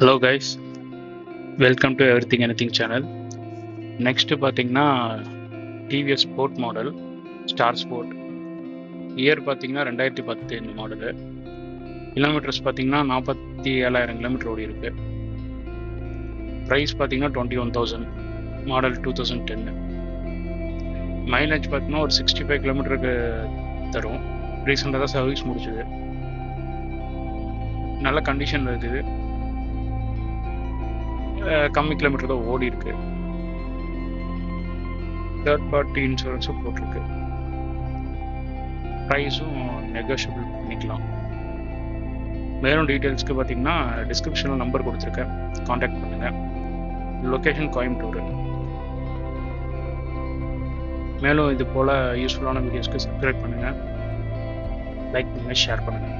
Hello guys, welcome to everything anything channel. Next பார்த்தீங்கன்னா TVS sport model star sport. Year பார்த்தீங்கன்னா 2010 இந்த model. Kilometres பார்த்தீங்கன்னா 47,000 kilometre ஓடி இருக்கு. ப்ரைஸ் பார்த்தீங்கன்னா 21,000, மாடல் 2010. மைலேஜ் பார்த்தீங்கன்னா ஒரு 65 கிலோமீட்டருக்கு தரும். ரீசெண்டாக தான் சர்வீஸ் முடிச்சுது, நல்ல கண்டிஷனில் இருக்குது. கம்மி கிலோமீட்டர் தான் ஓடி இருக்கு. தேர்ட் பார்ட்டி இன்சூரன்ஸும் போட்டிருக்கு. ப்ரைஸும் நெகோஷியபிள் பண்ணிக்கலாம். மேலும் டீட்டெயில்ஸ்க்கு பார்த்தீங்கன்னா டிஸ்கிரிப்ஷனில் நம்பர் கொடுத்துருக்கேன், காண்டாக்ட் பண்ணுங்கள். லொக்கேஷன் கோயம்புத்தூர். மேலும் இது போல் யூஸ்ஃபுல்லான வீடியோஸ்க்கு சப்ஸ்கிரைப் பண்ணுங்கள், லைக் பண்ணுங்கள், ஷேர் பண்ணுங்கள்.